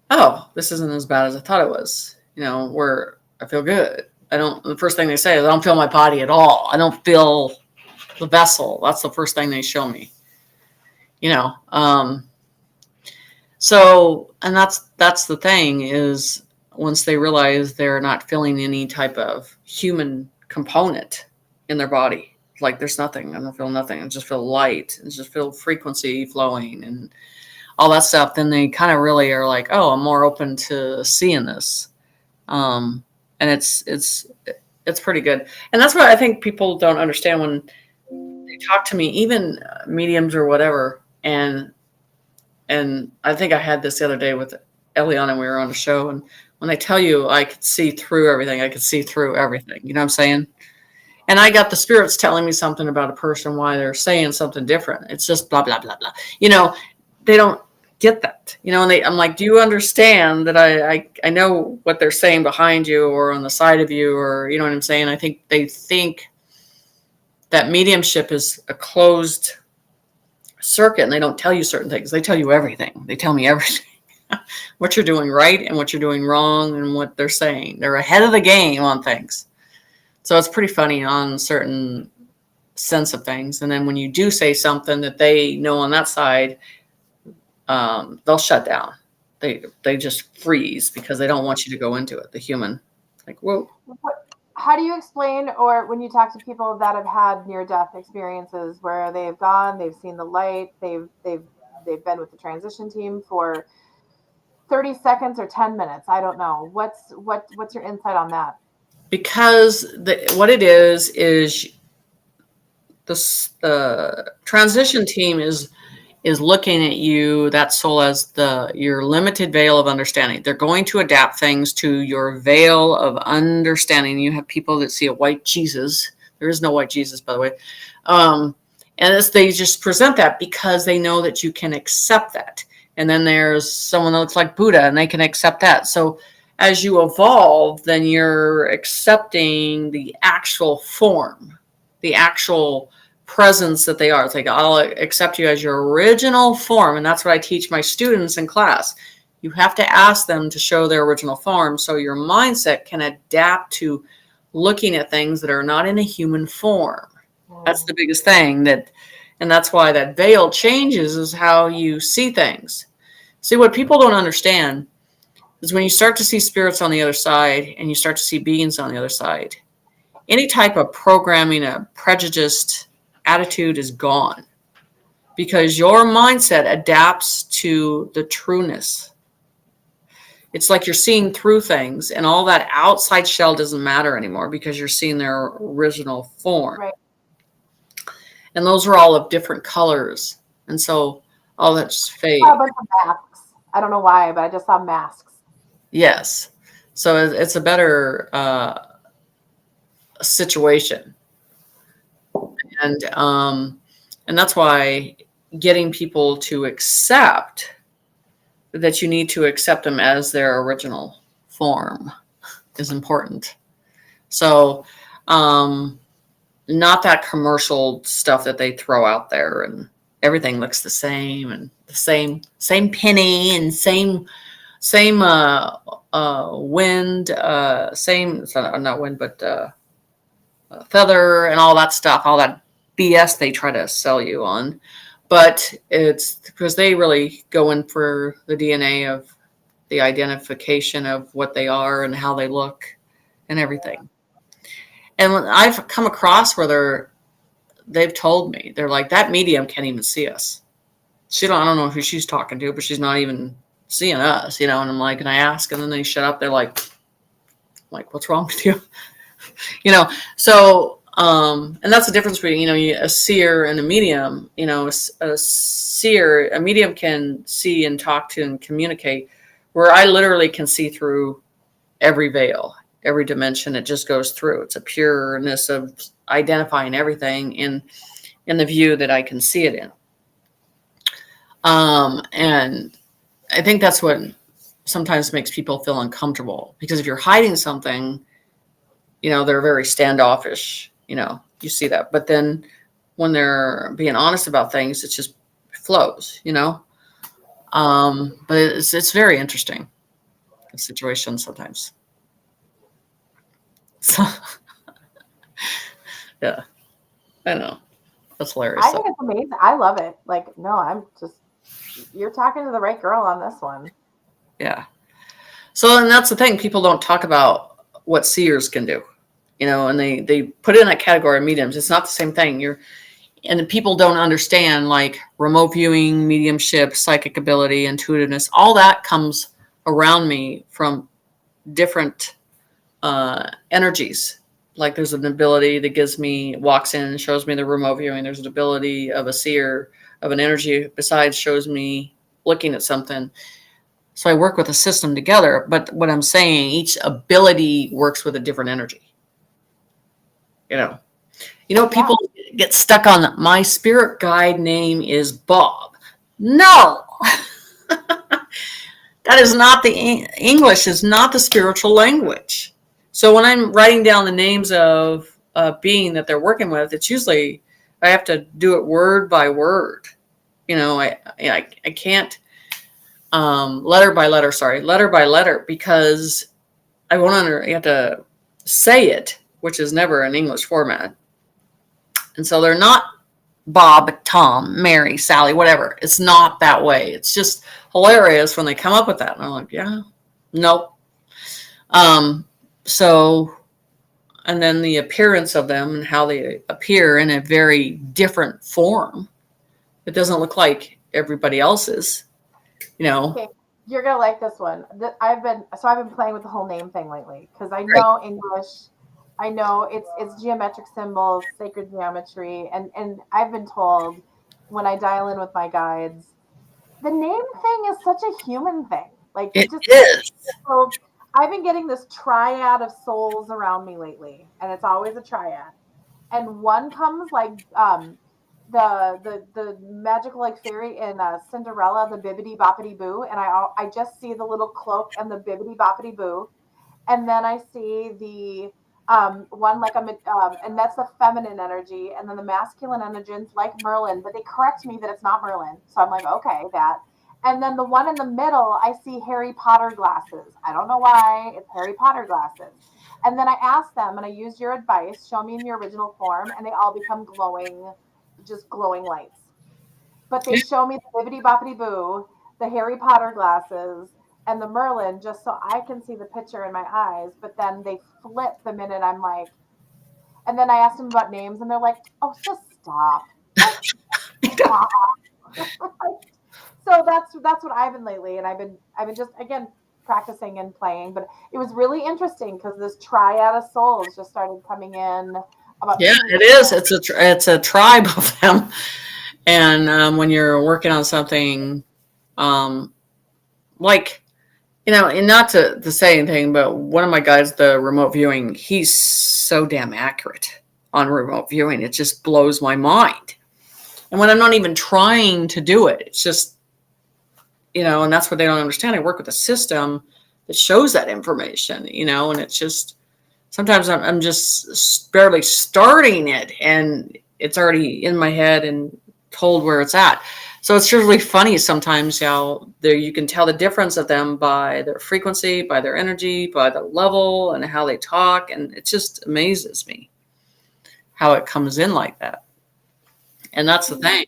oh, this isn't as bad as I thought it was. Where I feel good. The first thing they say is, I don't feel my body at all. I don't feel the vessel. That's the first thing they show me. So, and that's the thing is, once they realize they're not feeling any type of human component in their body, like there's nothing, I don't feel nothing, I just feel light, I just feel frequency flowing and all that stuff, then they kind of really are like, oh, I'm more open to seeing this. And it's pretty good. And that's what I think people don't understand when they talk to me, even mediums or whatever. And I think I had this the other day with Eliana, we were on the show, and when I tell you I could see through everything, I could see through everything. You know what I'm saying? And I got the spirits telling me something about a person, why they're saying something different. It's just blah, blah, blah, blah. They don't get that. And I'm like, do you understand that I know what they're saying behind you or on the side of you, or you know what I'm saying? I think they think that mediumship is a closed circuit and they don't tell you certain things. They tell you everything. They tell me everything. What you're doing right and what you're doing wrong and what they're saying. They're ahead of the game on things. So it's pretty funny on certain sense of things. And then when you do say something that they know on that side, they'll shut down. They just freeze because they don't want you to go into it. The human, like, whoa. How do you explain, or when you talk to people that have had near-death experiences where they've gone, they've seen the light, they've been with the transition team for 30 seconds or 10 minutes? I don't know. What's your insight on that? Because what it is the transition team is looking at you, that soul, as your limited veil of understanding. They're going to adapt things to your veil of understanding. You have people that see a white Jesus. There is no white Jesus, by the way. And they just present that because they know that you can accept that. And then there's someone that looks like Buddha, and they can accept that. So as you evolve, then you're accepting the actual form, the actual presence that they are. It's like, I'll accept you as your original form. And that's what I teach my students in class. You have to ask them to show their original form so your mindset can adapt to looking at things that are not in a human form. That's the biggest thing. And that's why that veil changes, is how you see things. See, what people don't understand is when you start to see spirits on the other side and you start to see beings on the other side, any type of programming, a prejudiced attitude is gone, because your mindset adapts to the trueness. It's like you're seeing through things, and all that outside shell doesn't matter anymore because you're seeing their original form. Right. And those are all of different colors. And so all that's fake. I saw a bunch of masks. I don't know why, but I just saw masks. Yes. So it's a better situation. And that's why getting people to accept that you need to accept them as their original form is important. So not that commercial stuff that they throw out there and everything looks the same and the same penny and same wind, same, not wind, but feather and all that stuff, all that BS they try to sell you on. But it's because they really go in for the DNA of the identification of what they are and how they look and everything. And when I've come across where they've told me, they're like, that medium can't even see us. I don't know who she's talking to, but she's not even seeing us, and I'm like, and I ask, and then they shut up. They're like, what's wrong with you? So, and that's the difference between, a seer and a medium. A seer, a medium can see and talk to and communicate, where I literally can see through every veil, every dimension. It just goes through. It's a pureness of identifying everything in the view that I can see it in. And I think that's what sometimes makes people feel uncomfortable, because if you're hiding something, they're very standoffish, you see that. But then when they're being honest about things, it just flows, but it's very interesting, the situation sometimes. So, yeah, I know. That's hilarious. I think it's amazing. I love it. Like, no, you're talking to the right girl on this one. Yeah. So, and that's the thing. People don't talk about what seers can do, and they put it in that category of mediums. It's not the same thing. And people don't understand, like, remote viewing, mediumship, psychic ability, intuitiveness, all that comes around me from different energies. Like, there's an ability that walks in and shows me the remote viewing. There's an ability of a seer, of an energy, besides shows me looking at something. So I work with a system together. But what I'm saying, each ability works with a different energy. People get stuck on, my spirit guide name is Bob. No, that is not English is not the spiritual language. So when I'm writing down the names of a being that they're working with, it's usually, I have to do it word by word. I can't letter by letter, because I won't you have to say it, which is never in English format. And so they're not Bob, Tom, Mary, Sally, whatever. It's not that way. It's just hilarious when they come up with that. And I'm like, yeah, nope. So, and then the appearance of them and how they appear in a very different form. It doesn't look like everybody else's, Okay, you're gonna like this one. I've been playing with the whole name thing lately, because I know English. I know it's geometric symbols, sacred geometry, and I've been told, when I dial in with my guides, the name thing is such a human thing. Like, it is. So I've been getting this triad of souls around me lately, and it's always a triad. And one comes like the magical, like, fairy in Cinderella, the Bibbidi Boppity Boo, and I just see the little cloak and the Bibbidi Boppity Boo, and then I see the one like and that's the feminine energy, and then the masculine energy like Merlin, but they correct me that it's not Merlin, so I'm like, okay, that. And then the one in the middle, I see Harry Potter glasses. I don't know why, it's Harry Potter glasses. And then I ask them, and I use your advice, show me in your original form, and they all become just glowing lights. But they show me the Bibbidi Boppity Boo, the Harry Potter glasses, and the Merlin, just so I can see the picture in my eyes. But then they flip the minute I'm like, and then I asked them about names, and they're like, oh, just stop. Stop. So that's what I've been lately, and I've been just, again, practicing and playing. But it was really interesting, because this triad of souls just started coming in. It is. It's a tribe of them, and when you're working on something, like, and not to say anything, but one of my guys, the remote viewing, he's so damn accurate on remote viewing. It just blows my mind. And when I'm not even trying to do it, it's just, and that's what they don't understand. I work with a system that shows that information, and it's just, sometimes I'm just barely starting it, and it's already in my head and told where it's at. So it's really funny sometimes how you can tell the difference of them by their frequency, by their energy, by the level, and how they talk. And it just amazes me how it comes in like that. And that's the thing.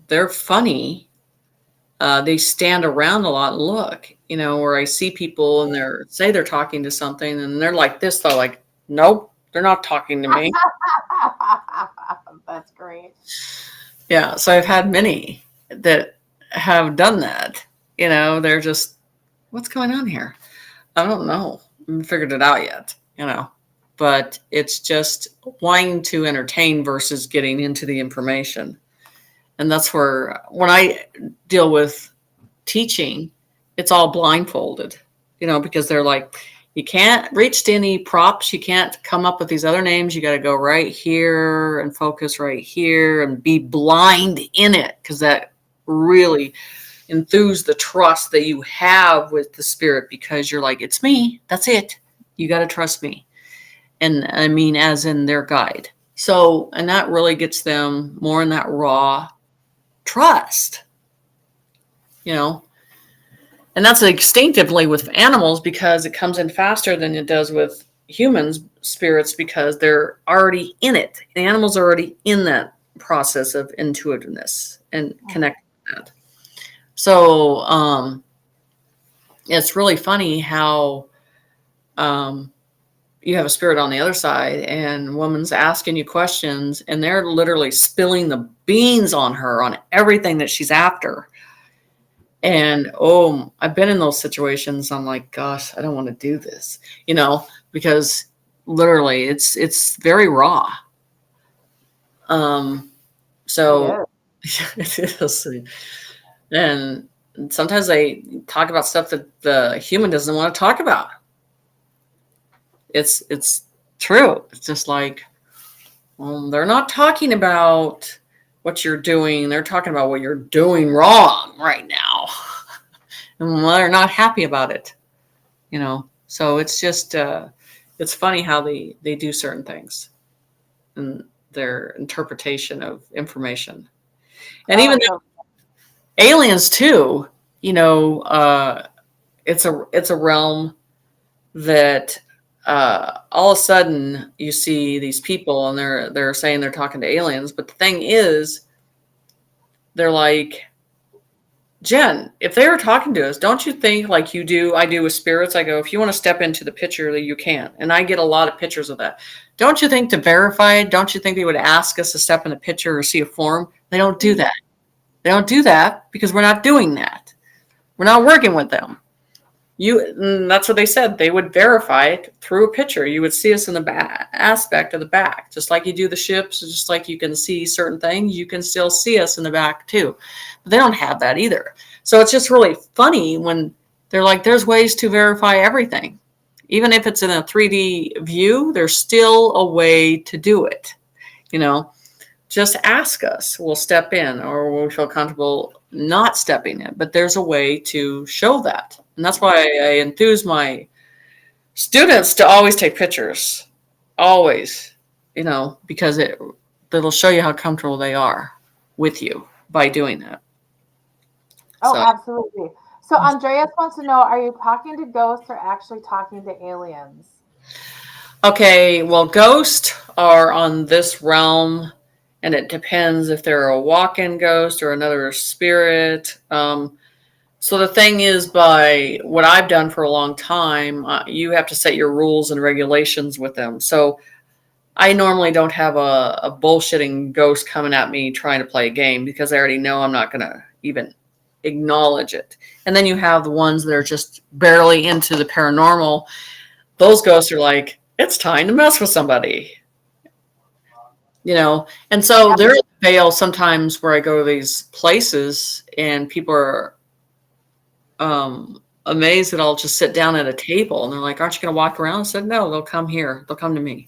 They're funny. They stand around a lot and look, where I see people and they're talking to something, and they're like this, though, like, nope, they're not talking to me. That's great. Yeah, so I've had many that have done that. They're just, what's going on here? I don't know. I haven't figured it out yet, but it's just wanting to entertain versus getting into the information. And that's where, when I deal with teaching, it's all blindfolded, because they're like, you can't reach to any props. You can't come up with these other names. You got to go right here and focus right here and be blind in it. Because that really, enthuse the trust that you have with the spirit, because you're like, it's me. That's it. You got to trust me. And I mean, as in their guide. So, and that really gets them more in that raw trust, you know. And that's instinctively with animals, because it comes in faster than it does with humans' spirits, because they're already in it. The animals are already in that process of intuitiveness and connecting with that. So it's really funny how you have a spirit on the other side, and a woman's asking you questions, and they're literally spilling the beans on her on everything that she's after. And I've been in those situations. I'm like, gosh, I don't want to do this, you know, because literally it's very raw. So it is. And sometimes they talk about stuff that the human doesn't want to talk about. It's true. It's just like, they're not talking about what you're doing. They're talking about what you're doing wrong right now. And they're not happy about it, you know. So it's just, it's funny how they do certain things and their interpretation of information. And even aliens too, you know, it's a realm that all of a sudden you see these people and they're saying they're talking to aliens, but the thing is, they're like, Jen, if they were talking to us, don't you think, like you do, I do with spirits, I go, if you want to step into the picture, that you can. And I get a lot of pictures of that. Don't you think to verify it, don't you think they would ask us to step in the picture or see a form? They don't do that. They don't do that because we're not doing that. We're not working with them. That's what they said. They would verify it through a picture. You would see us in the back aspect of the back, just like you do the ships, just like you can see certain things. You can still see us in the back too. But they don't have that either. So it's just really funny when they're like, there's ways to verify everything. Even if it's in a 3D view, there's still a way to do it. You know, just ask us. We'll step in, or we'll feel comfortable not stepping in. But there's a way to show that. And that's why I enthuse my students to always take pictures. Always, you know, because it'll show you how comfortable they are with you by doing that. Oh, absolutely. So Andreas wants to know, are you talking to ghosts or actually talking to aliens? Okay, well, ghosts are on this realm, and it depends if they're a walk-in ghost or another spirit. So the thing is, by what I've done for a long time, you have to set your rules and regulations with them. So I normally don't have a bullshitting ghost coming at me trying to play a game, because I already know I'm not going to even acknowledge it. And then you have the ones that are just barely into the paranormal. Those ghosts are like, it's time to mess with somebody, you know. And so there's a veil sometimes where I go to these places and people are amazed that I'll just sit down at a table, and they're like, aren't you going to walk around? I said, no, they'll come here. They'll come to me.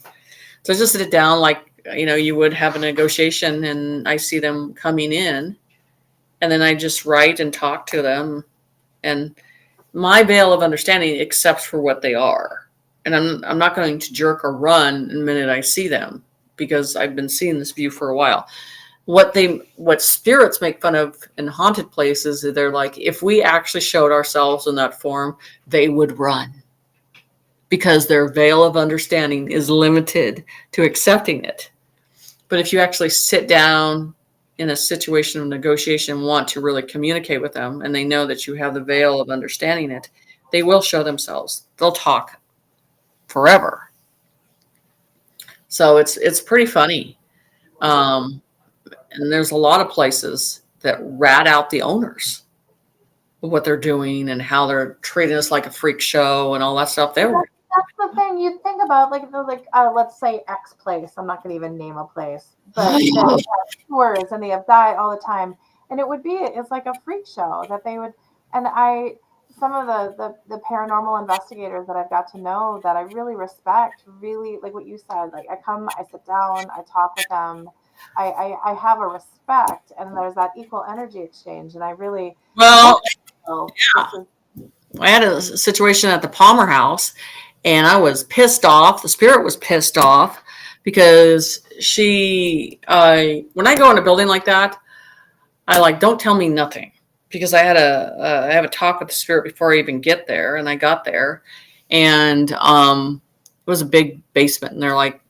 So I just sit down like, you know, you would have a negotiation, and I see them coming in, and then I just write and talk to them, and my veil of understanding accepts for what they are. And I'm not going to jerk or run the minute I see them, because I've been seeing this view for a while. What spirits make fun of in haunted places is they're like, if we actually showed ourselves in that form, they would run, because their veil of understanding is limited to accepting it. But if you actually sit down in a situation of negotiation and want to really communicate with them, and they know that you have the veil of understanding it, they will show themselves. They'll talk forever. So it's pretty funny. And there's a lot of places that rat out the owners of what they're doing and how they're treating us like a freak show and all that stuff. That's the thing you think about, let's say X place. I'm not going to even name a place, but they have tours and they have died all the time, and it's like a freak show that they would. And some of the paranormal investigators that I've got to know that I really respect, really like what you said. Like I sit down, I talk with them. I have a respect, and there's that equal energy exchange. And I really, Well, this is, I had a situation at the Palmer house, and I was pissed off. The spirit was pissed off because when I go in a building like that, I like, don't tell me nothing, because I have a talk with the spirit before I even get there, and I got there, and it was a big basement, and they're like,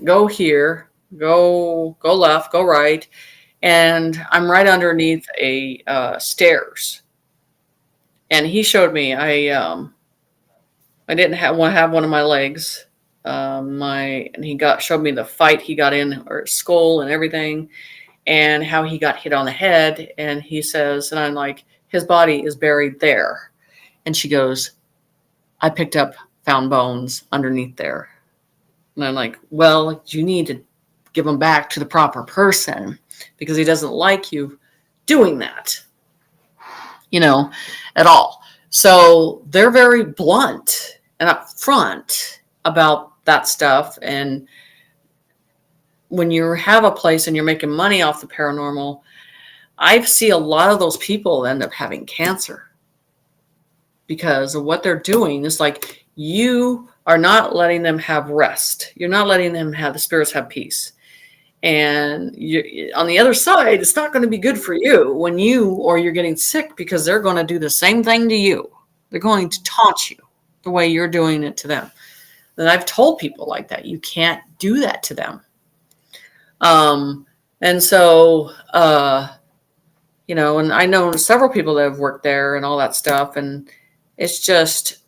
go here, go left, go right, and I'm right underneath a stairs, and he showed me I didn't have one of my legs. And he showed me the fight he got in, or skull and everything, and how he got hit on the head. And he says, and I'm like, his body is buried there. And she goes, I found bones underneath there. And I'm like, well, you need to give them back to the proper person, because he doesn't like you doing that, at all. So they're very blunt and upfront about that stuff. And when you have a place and you're making money off the paranormal, I see a lot of those people end up having cancer because of what they're doing. It's like, you are not letting them have rest. You're not letting them have the spirits have peace. And on the other side, it's not going to be good for you when you're getting sick, because they're going to do the same thing to you. They're going to taunt you the way you're doing it to them. And I've told people like that, you can't do that to them. And so, and I know several people that have worked there and all that stuff. And it's just,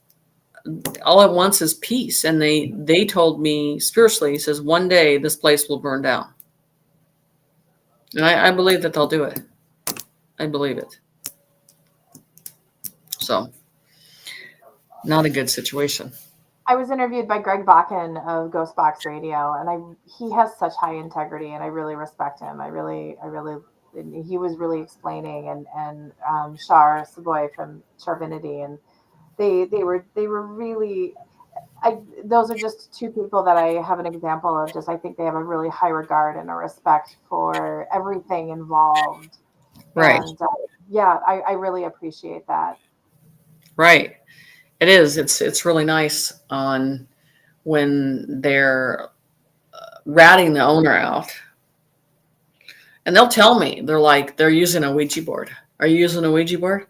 all it wants is peace. And they told me spiritually, he says, one day this place will burn down. And I believe that they'll do it. I believe it. So, not a good situation. I was interviewed by Greg Bakken of Ghost Box Radio, and he has such high integrity, and I really respect him. He was really explaining, and Shar Savoy from Charvinity, and they were really. Those are just two people that I have an example of. Just, I think they have a really high regard and a respect for everything involved. Right. And I really appreciate that. Right. It is. It's really nice on when they're ratting the owner out, and they'll tell me, they're using a Ouija board. Are you using a Ouija board?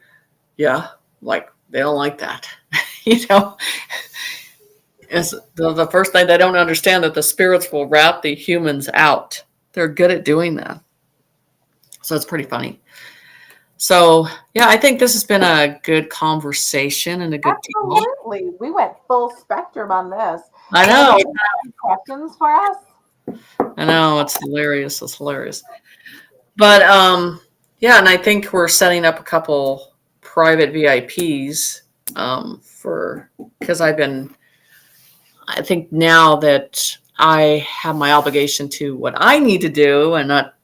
Yeah. Like, they don't like that. It's the first thing they don't understand, that the spirits will rat the humans out. They're good at doing that. So it's pretty funny. So, yeah, I think this has been a good conversation and a good Absolutely. We went full spectrum on this. I know. Questions for us? I know. It's hilarious. It's hilarious. But, yeah, and I think we're setting up a couple private VIPs because I think now that I have my obligation to what I need to do and not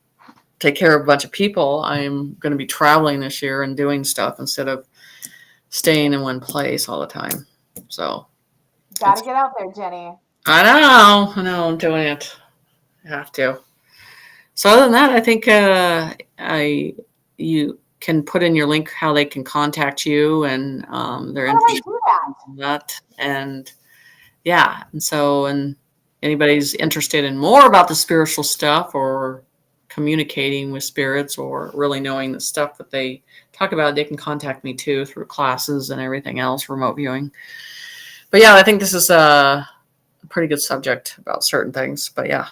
take care of a bunch of people, I'm going to be traveling this year and doing stuff instead of staying in one place all the time. So, gotta get out there, Jenny. I know I'm doing it. I have to. So other than that, I think you can put in your link how they can contact you, and their information. That and yeah, and anybody's interested in more about the spiritual stuff, or communicating with spirits, or really knowing the stuff that they talk about, they can contact me too through classes and everything else, remote viewing. But yeah, I think this is a pretty good subject about certain things. But yeah,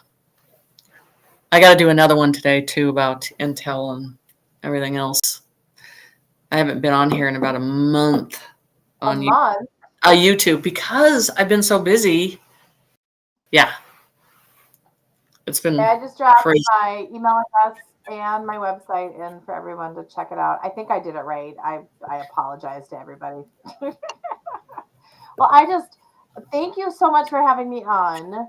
I got to do another one today too about Intel and everything else. I haven't been on here in about a month on YouTube because I've been so busy. Yeah. It's been I just dropped crazy. My email address and my website in for everyone to check it out. I think I did it right. I apologize to everybody. Well, I just thank you so much for having me on.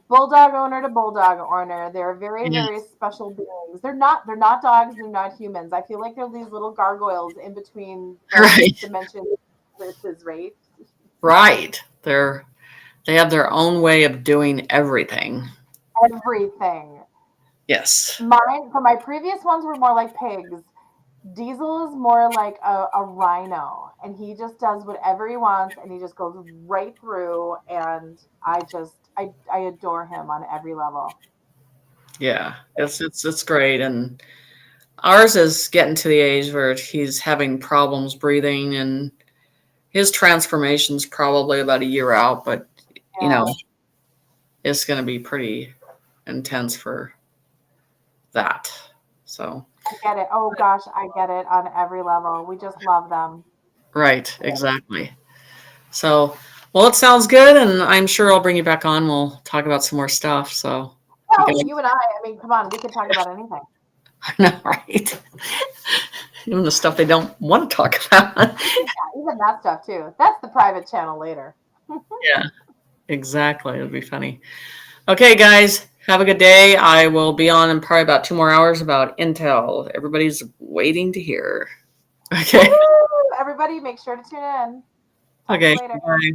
Bulldog owner to bulldog owner. They're very, very special beings. They're not dogs, they're not humans. I feel like they're these little gargoyles in between dimensions versus race. Right. They have their own way of doing everything. Everything. Yes. Mine, for my previous ones, were more like pigs. Diesel is more like a rhino, and he just does whatever he wants, and he just goes right through. And I adore him on every level. Yeah. It's great. And ours is getting to the age where he's having problems breathing, and his transformation's probably about a year out, but you Yeah, know, it's going to be pretty intense for that. So, I get it. Oh gosh, I get it on every level. We just love them. right, exactly. So, well, it sounds good, and I'm sure I'll bring you back on. We'll talk about some more stuff. So, you Well, guys, you and I mean, come on, we could talk about anything. I know, right? Even the stuff they don't want to talk about. Yeah, even that stuff too. That's the private channel later. Yeah, exactly. It'll be funny. Okay, guys, have a good day. I will be on in probably about 2 more hours about Intel. Everybody's waiting to hear. Okay. Woo! Everybody, make sure to tune in. Talk to Okay. you later. Bye.